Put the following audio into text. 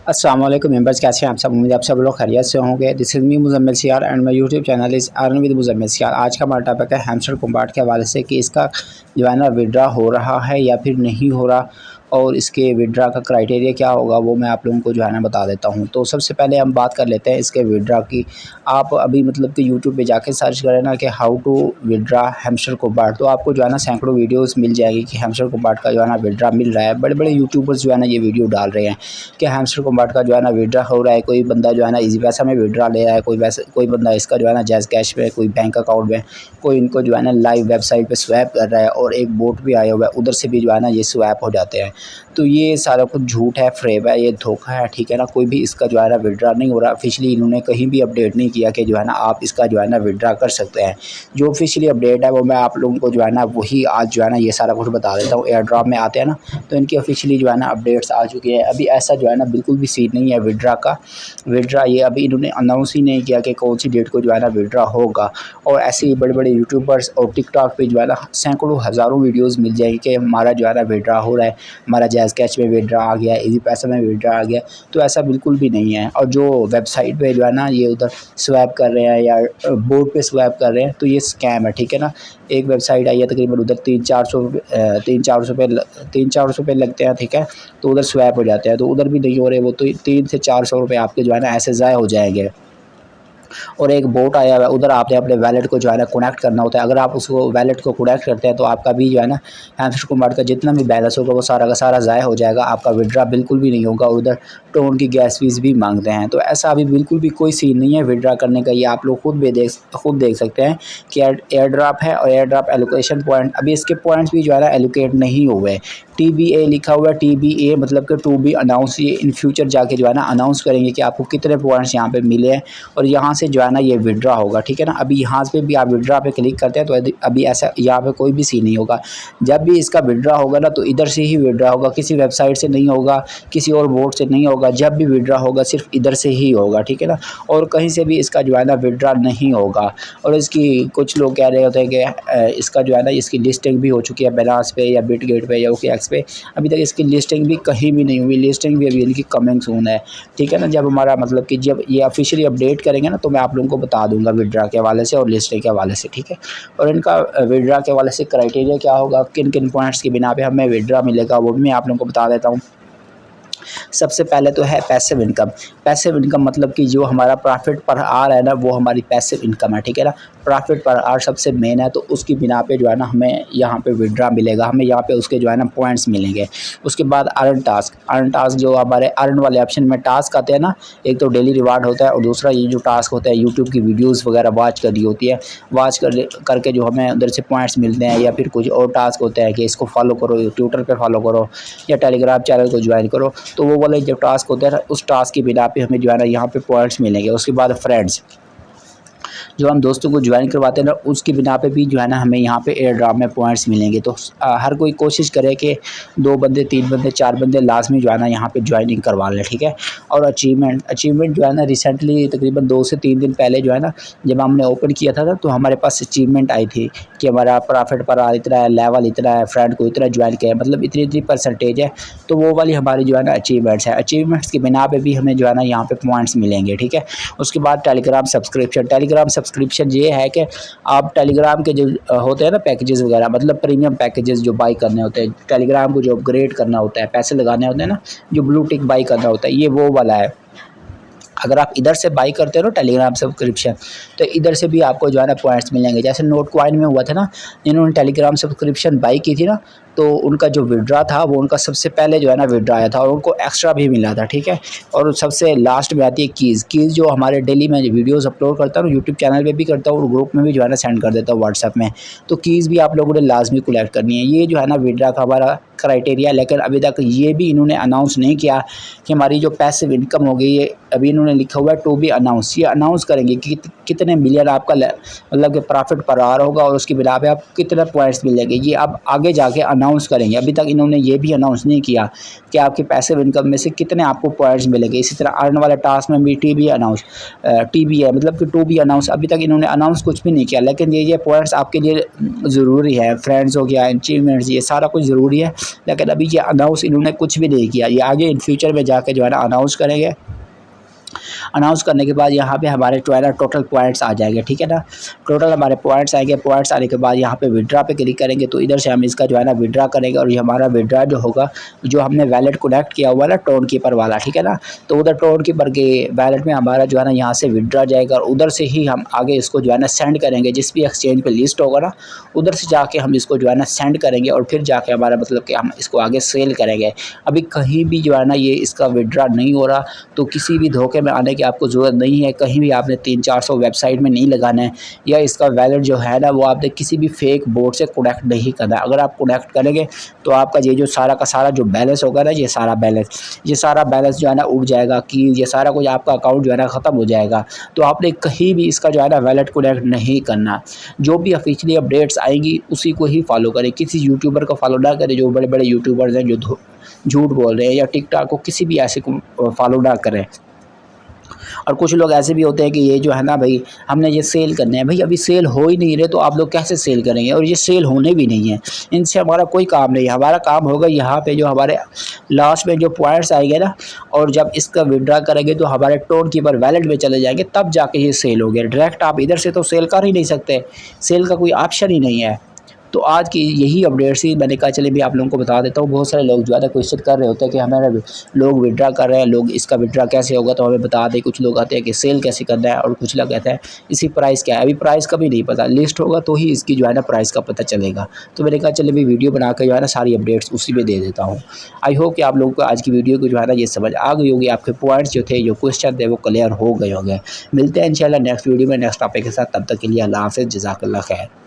अस्सलाम वालेकुम मेंबर्स, कैसे हैं आप सब। उम्मीद है आप सब लोग खैरियत से होंगे। दिस इज़ मी मुज़म्मिल सियार and my YouTube channel is earn with Muzammil सियार। आज का हमारा टॉपिक है हैमस्टर कॉम्बैट के हवाले से कि इसका जो है ना विड्रा हो रहा है या फिर नहीं हो रहा, और इसके विड्रा का क्राइटेरिया क्या होगा वो मैं आप लोगों को जो है ना बता देता हूँ। तो सबसे पहले हम बात कर लेते हैं इसके विड्रा की। आप अभी मतलब कि यूट्यूब पे जाके सर्च करें ना कि how to withdraw Hamster Kombat, तो आपको जो है ना सैकड़ों वीडियोस मिल जाएगी कि हैमस्टर कॉम्बैट का जो है ना विड्रा मिल रहा है। बड़े बड़े यूट्यूबर्स जो है ना ये वीडियो डाल रहे हैं कि हैमस्टर कॉम्बैट का जो है ना विड्रा हो रहा है। कोई बंदा जो है ना इजी पैसा में विड्रा ले रहा है, कोई बंदा इसका जो है ना जैज़ कैश में, कोई बैंक अकाउंट में, कोई इनको जो है ना लाइव वेबसाइट पे स्वैप कर रहा है, और एक बोट भी आया हुआ है उधर से भी जो है ना ये स्वैप हो जाते हैं। तो ये सारा कुछ झूठ है, फ्रेब है, ये धोखा है, ठीक है ना। कोई भी इसका जो है ना विड्रा नहीं हो रहा। ऑफिशियली इन्होंने कहीं भी अपडेट नहीं किया कि जो है ना आप इसका जो है ना विड्रा कर सकते हैं। जो ऑफिशियली अपडेट है वो मैं आप लोगों को जो है ना वही आज जो है ना ये सारा कुछ बता देता हूँ। एयर ड्रॉप में आते हैं ना तो इनकी ऑफिशियली जो है ना अपडेट्स आ चुकी है। अभी ऐसा जो है ना बिल्कुल भी सीन नहीं है विड्रा का। विड्रा ये अभी इन्होंने अनाउंस ही नहीं किया कि कौन सी डेट को जो है ना विड्रा होगा। और ऐसे ही बड़े बड़े यूट्यूबर्स और टिकटॉक पे जो है ना सैकड़ों हज़ारों वीडियोस मिल जाएगी कि हमारा जो है ना विड्रा हो रहा है, हमारा जैज़ कैश में विड्रा आ गया, इजी पैसा में विड्रा आ गया। तो ऐसा बिल्कुल भी नहीं है। और जो वेबसाइट पे जो है ना ये उधर स्वैप कर रहे हैं या बोर्ड पे स्वैप कर रहे हैं, तो ये स्कैम है, ठीक है ना। एक वेबसाइट आई है तकरीबन, उधर 300-400 रुपये लगते हैं, ठीक है। तो उधर स्वैप हो जाते हैं, तो उधर भी नहीं हो रहे वो, तो 300 से 400 रुपये आपके जो है ना ऐसे ज़ाया हो जाएंगे। और एक बोट आया हुआ है, उधर आपने अपने वैलेट को जो है ना कनेक्ट करना होता है। अगर आप उसको वैलेट को कनेक्ट करते हैं तो आपका भी जो है ना हैमस्टर कॉम्बैट का जितना भी बैलेंस होगा वो सारा का सारा ज़ाया हो जाएगा, आपका विड्रा बिल्कुल भी नहीं होगा। उधर टोन की गैस फीस भी मांगते हैं। तो ऐसा अभी बिल्कुल भी कोई सीन नहीं है विड्रा करने का। ये आप लोग खुद देख सकते हैं कि एयर ड्रॉप है, और एयर ड्रॉप एलोकेशन पॉइंट, अभी इसके पॉइंट्स भी जो है ना एलोकेट नहीं हुए। TBA लिखा हुआ है, TBA मतलब कि टू बी अनाउंस। ये इन फ्यूचर जाके जो है ना अनाउंस करेंगे कि आपको कितने पॉइंट्स यहाँ पे मिले हैं, और यहाँ से जो है ना ये विड्रा होगा, ठीक है ना। अभी यहाँ पे भी आप विड्रा पे क्लिक करते हैं तो अभी ऐसा यहाँ पे कोई भी सीन नहीं होगा। जब भी इसका विड्रा होगा ना तो इधर से ही विड्रा होगा, किसी वेबसाइट से नहीं होगा, किसी और बोर्ड से नहीं होगा। जब भी विड्रा होगा सिर्फ इधर से ही होगा, ठीक है ना। और कहीं से भी इसका जो है ना विड्रा नहीं होगा। और इसकी कुछ लोग कह रहे होते हैं कि इसका जो है ना इसकी लिस्टिंग भी हो चुकी है बाइनेंस पे या बिटगेट पे या OKX पे। अभी तक इसकी लिस्टिंग भी कहीं भी नहीं हुई। लिस्टिंग भी अभी इनकी कमिंग सून है, ठीक है ना। जब हमारा मतलब कि जब ये ऑफिशियली अपडेट करेंगे ना तो मैं आप लोगों को बता दूंगा विड्रा के हवाले से और लिस्टिंग के हवाले से, ठीक है। और इनका विड्रा के हवाले से क्राइटेरिया क्या होगा, किन किन पॉइंट्स की बिना पे हमें विड्रा मिलेगा, वो भी मैं आप लोगों को बता देता हूँ। सबसे पहले तो है पैसिव इनकम। पैसिव इनकम मतलब कि जो हमारा प्रॉफिट पर आ रहा है ना वो हमारी पैसिव इनकम है, ठीक है ना। प्रॉफिट पर आर सबसे मेन है, तो उसकी बिना पे जो है ना हमें यहाँ पे विड्रा मिलेगा, हमें यहाँ पे उसके जो है ना पॉइंट्स मिलेंगे। उसके बाद अर्न टास्क जो हमारे अर्न वाले ऑप्शन में टास्क आते हैं ना, एक तो डेली रिवार्ड होता है, और दूसरा ये जो टास्क होता है यूट्यूब की वीडियोज़ वगैरह वॉच करनी होती है। करके जो हमें उधर से पॉइंट्स मिलते हैं, या फिर कुछ और टास्क होते हैं कि इसको फॉलो करो, ट्विटर पर फॉलो करो, या टेलीग्राम चैनल को ज्वाइन करो। तो वो वाले जो टास्क होते हैं उस टास्क की बिना पे हमें जो है ना यहाँ पे पॉइंट्स मिलेंगे। उसके बाद फ्रेंड्स, जो हम दोस्तों को ज्वाइन करवाते हैं ना उसकी बिना पे भी जो है ना हमें यहाँ पे एयर ड्रॉप में पॉइंट्स मिलेंगे। तो हर कोई कोशिश करे कि 2 बंदे, 3 बंदे, 4 बंदे लाजमी जो है ना यहाँ पे ज्वाइनिंग करवा लें, ठीक है। और अचीवमेंट जो है ना रिसेंटली तकरीबन 2 से 3 दिन पहले जो है ना जब हमने ओपन किया था तो हमारे पास अचीवमेंट आई थी कि हमारा प्रॉफिट पर इतना है, लेवल इतना है, फ्रेंड को इतना ज्वाइन किया है, मतलब इतनी इतनी परसेंटेज है। तो वो वाली हमारी जो है ना अचीवमेंट्स है। अचीवमेंट्स की बिना पे भी हमें जो है ना यहाँ पे पॉइंट्स मिलेंगे, ठीक है। उसके बाद टेलीग्राम सब्सक्रिप्शन ये है कि आप टेलीग्राम के जो होते हैं ना पैकेजेस वगैरह, मतलब प्रीमियम पैकेजेस जो बाई करने होते हैं, टेलीग्राम को जो अपग्रेड करना होता है, पैसे लगाने होते हैं ना, जो ब्लू टिक बाई करना होता है, ये वो वाला है। अगर आप इधर से बाई करते हो ना टेलीग्राम सब्सक्रिप्शन, तो इधर से भी आपको जो है ना पॉइंट्स मिलेंगे। जैसे नोट कॉइन में हुआ था ना, जिन्होंने टेलीग्राम सब्सक्रिप्शन बाई की थी ना, तो उनका जो विड्रा था वो उनका सबसे पहले जो है ना विड्रा आया था, और उनको एक्स्ट्रा भी मिला था, ठीक है। और सबसे लास्ट में आती है कीज़ जो हमारे डेली में वीडियोज़ अपलोड करता हूँ यूट्यूब चैनल पे भी करता हूँ, और ग्रुप में भी जो है ना सेंड कर देता हूँ व्हाट्सएप में। तो कीज़ भी आप लोगों ने लाजमी कलेक्ट करनी है। ये जो है ना विड्रा का हमारा क्राइटेरिया। लेकिन अभी तक ये भी इन्होंने अनाउंस नहीं किया कि हमारी जो पैसिव इनकम होगी, ये अभी इन्होंने लिखा हुआ है टू बी अनाउंस। ये अनाउंस करेंगे कि कितने मिलियन आपका मतलब कि प्रॉफिट पर आ रहा होगा, और उसकी बिना पे आप कितने पॉइंट्स मिलेंगे, ये अब आगे जाके अनाउंस करेंगे। अभी तक इन्होंने ये भी अनाउंस नहीं किया कि आपके पैसिव इनकम में से कितने आपको पॉइंट्स मिलेंगे। इसी तरह अर्न वाले टास्क में भी टी बी है, मतलब कि टू बी अनाउंस। अभी तक इन्होंने अनाउंस कुछ भी नहीं किया, लेकिन ये पॉइंट्स आपके लिए ज़रूरी है। फ्रेंड्स हो गया, अचीवमेंट्स, ये सारा कुछ ज़रूरी है। लेकिन अभी ये अनाउंस इन्होंने कुछ भी नहीं किया। ये आगे इन फ्यूचर में जाके जो है ना अनाउंस करेंगे। अनाउंस करने के बाद यहाँ पे हमारे जो है ना टोटल पॉइंट्स आ जाएंगे, ठीक है ना। टोटल हमारे पॉइंट्स आएंगे, पॉइंट्स आने के बाद यहाँ पे विड्रा पे क्लिक करेंगे तो इधर से हम इसका जो है ना विड्रा करेंगे और ये हमारा विड्रा जो होगा, जो हमने वैलेट कनेक्ट किया हुआ है ना टोन कीपर वाला, ठीक है ना। तो उधर टोन कीपर के वैलेट में हमारा जो है ना यहाँ से विड्रा जाएगा और उधर से ही हम आगे इसको जो है ना सेंड करेंगे। जिस भी एक्सचेंज पे लिस्ट होगा ना उधर से जाके हम इसको जो है ना सेंड करेंगे और फिर जाके हमारा मतलब कि हम इसको आगे सेल करेंगे। अभी कहीं भी जो है ना ये इसका विड्रा नहीं हो रहा, तो किसी भी धोखे में आने की आपको ज़रूरत नहीं है। कहीं भी आपने 300-400 वेबसाइट में नहीं लगाना है, या इसका वैलेट जो है ना वो आपने किसी भी फेक बोर्ड से कनेक्ट नहीं करना है। अगर आप कनेक्ट करेंगे तो आपका ये जो सारा का सारा जो बैलेंस होगा ना, ये सारा बैलेंस जो है ना उड़ जाएगा, कि ये सारा कुछ आपका अकाउंट जो है ना ख़त्म हो जाएगा। तो आपने कहीं भी इसका जो है ना वैलेट कनेक्ट नहीं करना। जो भी ऑफिशियली अपडेट्स आएंगी उसी को ही फॉलो करें, किसी यूट्यूबर को फॉलो ना करें जो बड़े बड़े यूट्यूबर्स हैं जो झूठ बोल रहे हैं, या टिकटॉक को किसी भी ऐसे को फॉलो ना करें। और कुछ लोग ऐसे भी होते हैं कि ये जो है ना भाई हमने ये सेल करने हैं, भाई अभी सेल हो ही नहीं रहे तो आप लोग कैसे सेल करेंगे, और ये सेल होने भी नहीं है। इनसे हमारा कोई काम नहीं है। हमारा काम होगा यहाँ पे जो हमारे लास्ट में जो पॉइंट्स आएंगे ना, और जब इसका विड्रा करेंगे तो हमारे टोन कीपर वैलेट में चले जाएंगे, तब जाके ये सेल हो गया। डायरेक्ट आप इधर से तो सेल कर ही नहीं सकते, सेल का कोई ऑप्शन ही नहीं है। तो आज की यही अपडेट्स ही मैंने कहा चले भी आप लोगों को बता देता हूँ। बहुत सारे लोग जो है ना क्वेश्चन कर रहे होते हैं कि हमारे लोग विड्रा कर रहे हैं, लोग इसका विड्रा कैसे होगा, तो हमें बता दें। कुछ लोग आते हैं कि सेल कैसे करना है, और कुछ लोग कहते हैं इसी प्राइस क्या है। अभी प्राइस का भी नहीं पता, लिस्ट होगा तो ही इसकी जो है ना प्राइस का पता चलेगा। तो मैंने कहा चले भी वीडियो बना कर जो है ना सारी अपडेट्स उसी में दे देता हूँ। आई होप कि आप लोगों को आज की वीडियो को जो है ना ये समझ आ गई होगी, आपके पॉइंट्स जो थे, जो क्वेश्चन थे वो क्लियर हो गए होंगे। मिलते हैं इंशाल्लाह नेक्स्ट वीडियो में नेक्स्ट टॉपिक के साथ। तब तक के लिए अल्लाह हाफ़िज़, जज़ाकल्लाह खैर।